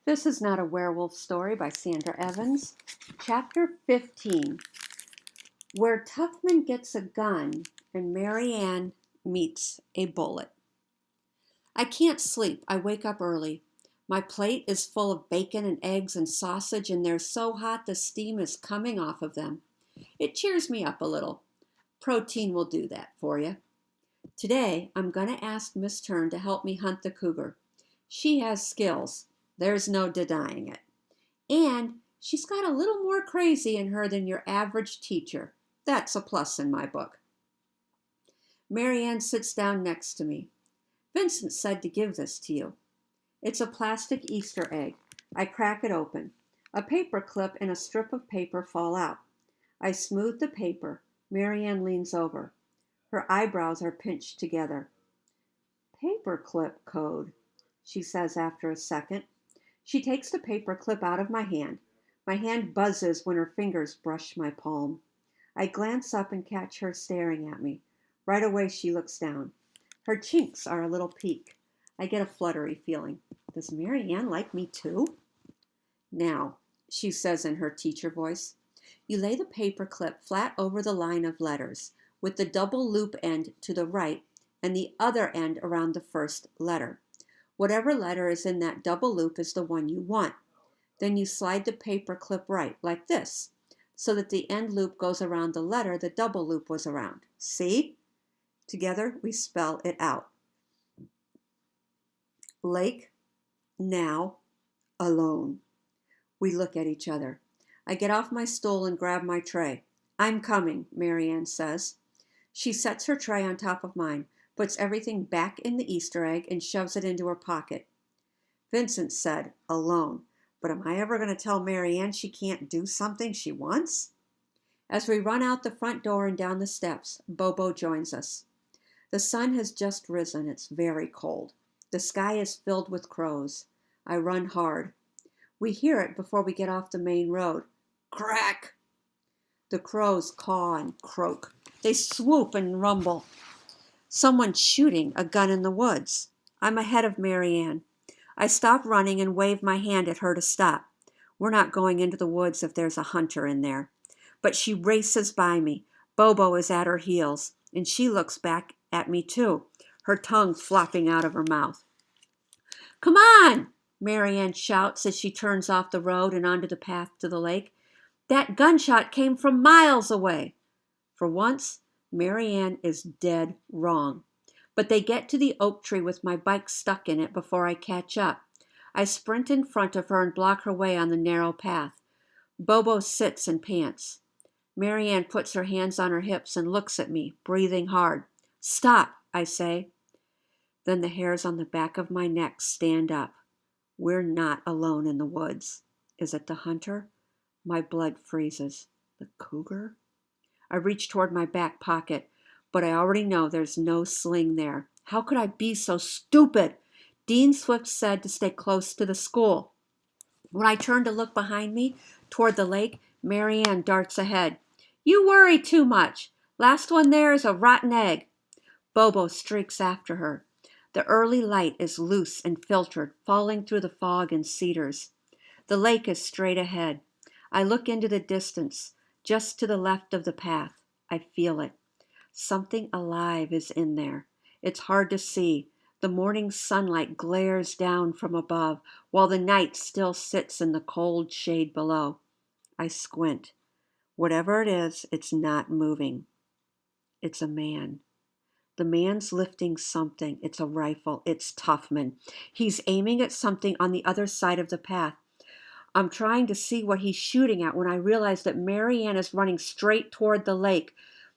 This is not a werewolf story by Sandra Evans. Chapter 15, where Tuffman gets a gun and Marianne meets a bullet. I can't sleep. I wake up early. My plate is full of bacon and eggs and sausage, and they're so hot the steam is coming off of them. It cheers me up a little. Protein will do that for you. Today, I'm going to ask Miss Turn to help me hunt the cougar. She has skills. There's no denying it. And she's got a little more crazy in her than your average teacher. That's a plus in my book. Marianne sits down next to me. Vincent said to give this to you. It's a plastic Easter egg. I crack it open. A paper clip and a strip of paper fall out. I smooth the paper. Marianne leans over. Her eyebrows are pinched together. Paperclip code, she says after a second. She takes the paper clip out of my hand. My hand buzzes when her fingers brush my palm. I glance up and catch her staring at me. Right away she looks down. Her cheeks are a little peaked. I get a fluttery feeling. Does Marianne like me too? Now, she says in her teacher voice, you lay the paper clip flat over the line of letters, with the double loop end to the right and the other end around the first letter. Whatever letter is in that double loop is the one you want. Then you slide the paper clip right, like this, so that the end loop goes around the letter the double loop was around. See? Together we spell it out. Lake, now, alone. We look at each other. I get off my stool and grab my tray. I'm coming, Marianne says. She sets her tray on top of mine, puts everything back in the Easter egg, and shoves it into her pocket. Vincent said, alone. But am I ever going to tell Marianne she can't do something she wants? As we run out the front door and down the steps, Bobo joins us. The sun has just risen. It's very cold. The sky is filled with crows. I run hard. We hear it before we get off the main road. Crack! The crows caw and croak. They swoop and rumble. Someone's shooting a gun in the woods. I'm ahead of Marianne. I stop running and wave my hand at her to stop. We're not going into the woods if there's a hunter in there. But she races by me. Bobo is at her heels, and she looks back at me too, her tongue flopping out of her mouth. Come on! Marianne shouts as she turns off the road and onto the path to the lake. That gunshot came from miles away. For once, Marianne is dead wrong. But they get to the oak tree with my bike stuck in it before I catch up. I sprint in front of her and block her way on the narrow path. Bobo sits and pants. Marianne puts her hands on her hips and looks at me, breathing hard. Stop, I say. Then the hairs on the back of my neck stand up. We're not alone in the woods. Is it the hunter? My blood freezes. The cougar? I reach toward my back pocket, but I already know there's no sling there. How could I be so stupid? Dean Swift said to stay close to the school. When I turn to look behind me, toward the lake, Marianne darts ahead. You worry too much. Last one there is a rotten egg. Bobo streaks after her. The early light is loose and filtered, falling through the fog and cedars. The lake is straight ahead. I look into the distance, just to the left of the path. I feel it. Something alive is in there. It's hard to see. The morning sunlight glares down from above, while the night still sits in the cold shade below. I squint. Whatever it is, it's not moving. It's a man. The man's lifting something. It's a rifle. It's Tuffman. He's aiming at something on the other side of the path. I'm trying to see what he's shooting at when I realize that Marianne is running straight toward the lake.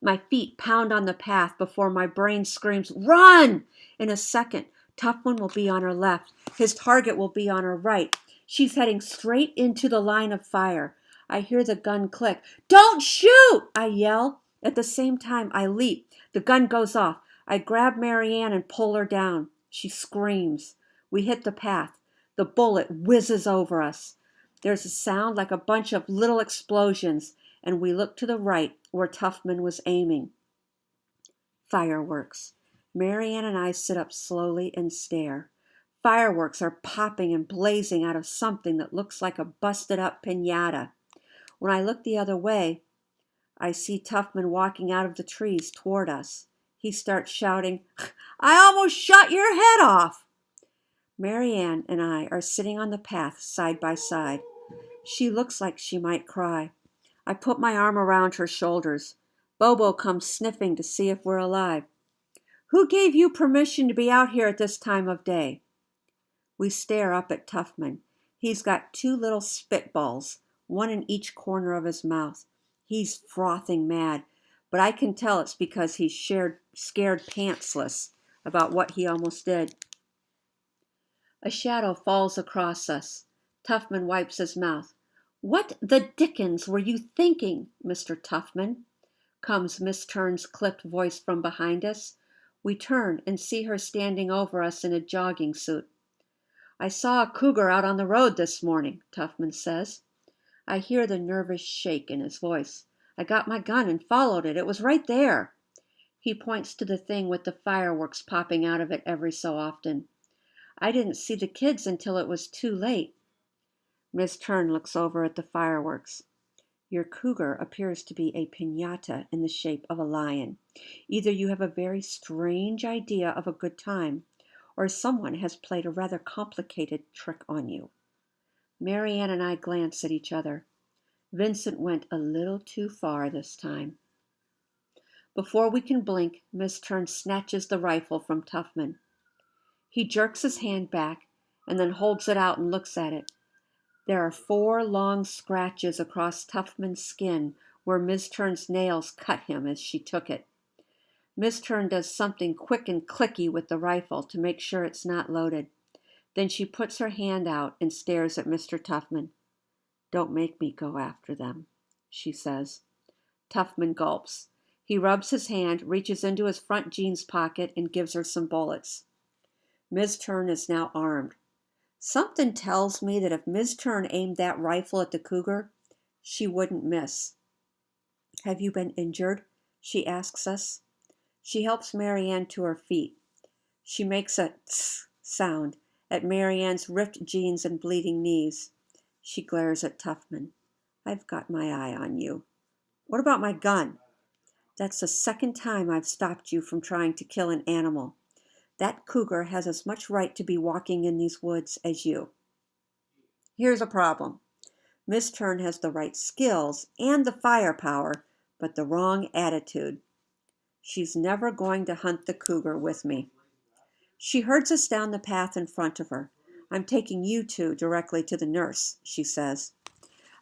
My feet pound on the path before my brain screams, Run! In a second, Tuffman will be on her left. His target will be on her right. She's heading straight into the line of fire. I hear the gun click. Don't shoot! I yell. At the same time, I leap. The gun goes off. I grab Marianne and pull her down. She screams. We hit the path. The bullet whizzes over us. There's a sound like a bunch of little explosions, and we look to the right where Tuffman was aiming. Fireworks. Marianne and I sit up slowly and stare. Fireworks are popping and blazing out of something that looks like a busted-up piñata. When I look the other way, I see Tuffman walking out of the trees toward us. He starts shouting, "I almost shot your head off!" Marianne and I are sitting on the path side by side. She looks like she might cry. I put my arm around her shoulders. Bobo comes sniffing to see if we're alive. "Who gave you permission to be out here at this time of day?" We stare up at Tuffman. He's got two little spitballs, one in each corner of his mouth. He's frothing mad, but I can tell it's because he's scared pantsless about what he almost did. A shadow falls across us. Tuffman wipes his mouth. "What the dickens were you thinking, Mr. Tuffman?" comes Miss Turn's clipped voice from behind us. We turn and see her standing over us in a jogging suit. "I saw a cougar out on the road this morning," Tuffman says. I hear the nervous shake in his voice. "I got my gun and followed it. It was right there." He points to the thing with the fireworks popping out of it every so often. "I didn't see the kids until it was too late." Miss Turn looks over at the fireworks. "Your cougar appears to be a piñata in the shape of a lion. Either you have a very strange idea of a good time, or someone has played a rather complicated trick on you." Marianne and I glance at each other. Vincent went a little too far this time. Before we can blink, Miss Turn snatches the rifle from Tuffman. He jerks his hand back and then holds it out and looks at it. There are 4 long scratches across Tuffman's skin where Miss Turn's nails cut him as she took it. Miss Turn does something quick and clicky with the rifle to make sure it's not loaded. Then she puts her hand out and stares at Mr. Tuffman. "Don't make me go after them," she says. Tuffman gulps. He rubs his hand, reaches into his front jeans pocket, and gives her some bullets. Miss Turn is now armed. Something tells me that if Miss Turn aimed that rifle at the cougar, she wouldn't miss. "Have you been injured?" she asks us. She helps Marianne to her feet. She makes a tss sound at Marianne's ripped jeans and bleeding knees. She glares at Tuffman. "I've got my eye on you." "What about my gun?" "That's the second time I've stopped you from trying to kill an animal. That cougar has as much right to be walking in these woods as you." Here's a problem. Miss Turn has the right skills and the firepower, but the wrong attitude. She's never going to hunt the cougar with me. She herds us down the path in front of her. "I'm taking you two directly to the nurse," she says.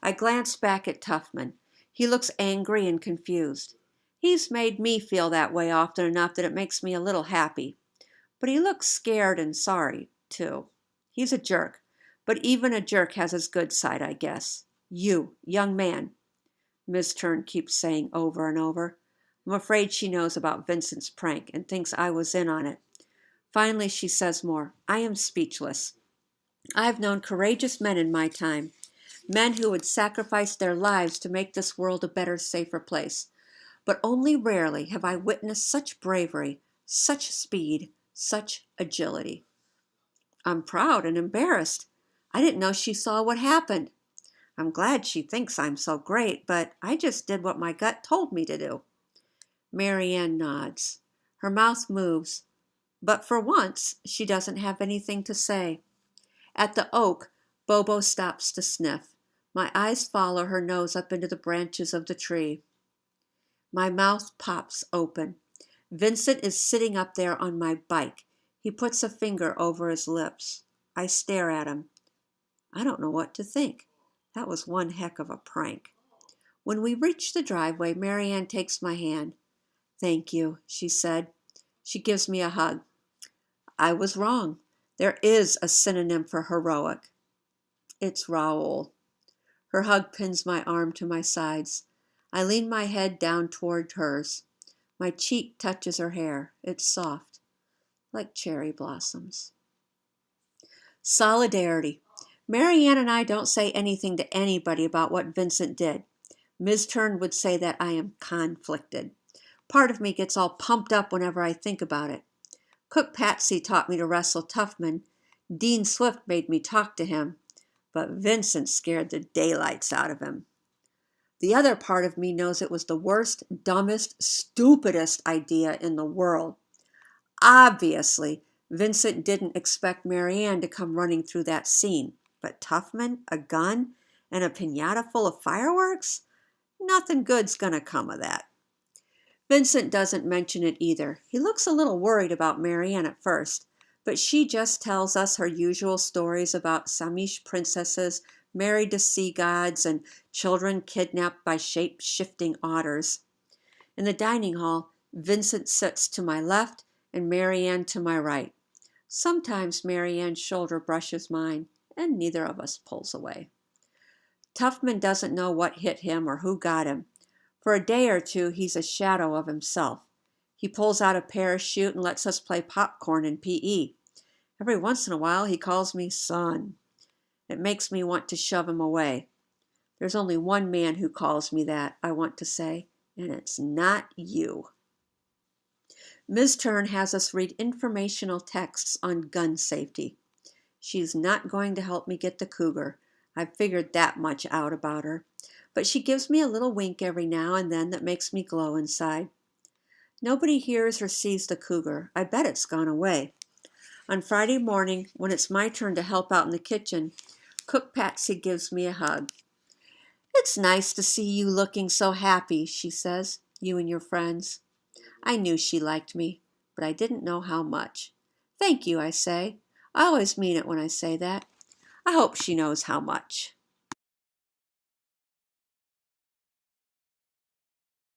I glance back at Tuffman. He looks angry and confused. He's made me feel that way often enough that it makes me a little happy. But he looks scared and sorry, too. He's a jerk, but even a jerk has his good side, I guess. "You, young man," Miss Turn keeps saying over and over. I'm afraid she knows about Vincent's prank and thinks I was in on it. Finally, she says more. I am speechless. I've known courageous men in my time, men who would sacrifice their lives to make this world a better, safer place. But only rarely have I witnessed such bravery, such speed, such agility. I'm proud and embarrassed. I didn't know she saw what happened. I'm glad she thinks I'm so great, but I just did what my gut told me to do. Marianne nods. Her mouth moves, but for once she doesn't have anything to say. At the oak, Bobo stops to sniff. My eyes follow her nose up into the branches of the tree. My mouth pops open. Vincent is sitting up there on my bike. He puts a finger over his lips. I stare at him. I don't know what to think. That was one heck of a prank. When we reach the driveway, Marianne takes my hand. "Thank you," she said. She gives me a hug. I was wrong. There is a synonym for heroic. It's Raoul. Her hug pins my arm to my sides. I lean my head down toward hers. My cheek touches her hair. It's soft, like cherry blossoms. Solidarity. Marianne and I don't say anything to anybody about what Vincent did. Ms. Turn would say that I am conflicted. Part of me gets all pumped up whenever I think about it. Cook Patsy taught me to wrestle Tuffman. Dean Swift made me talk to him, but Vincent scared the daylights out of him. The other part of me knows it was the worst, dumbest, stupidest idea in the world. Obviously, Vincent didn't expect Marianne to come running through that scene, but Tuffman, a gun, and a piñata full of fireworks? Nothing good's gonna come of that. Vincent doesn't mention it either. He looks a little worried about Marianne at first, but she just tells us her usual stories about Samish princesses married to sea gods and children kidnapped by shape-shifting otters. In the dining hall, Vincent sits to my left and Marianne to my right. Sometimes Marianne's shoulder brushes mine, and neither of us pulls away. Tuffman doesn't know what hit him or who got him. For a day or two, he's a shadow of himself. He pulls out a parachute and lets us play popcorn in PE. Every once in a while, he calls me son. It makes me want to shove him away. There's only one man who calls me that, I want to say, and it's not you. Ms. Turn has us read informational texts on gun safety. She's not going to help me get the cougar. I've figured that much out about her. But she gives me a little wink every now and then that makes me glow inside. Nobody hears or sees the cougar. I bet it's gone away. On Friday morning, when it's my turn to help out in the kitchen, Cook Patsy gives me a hug. "It's nice to see you looking so happy," she says, "you and your friends." I knew she liked me, but I didn't know how much. "Thank you," I say. I always mean it when I say that. I hope she knows how much.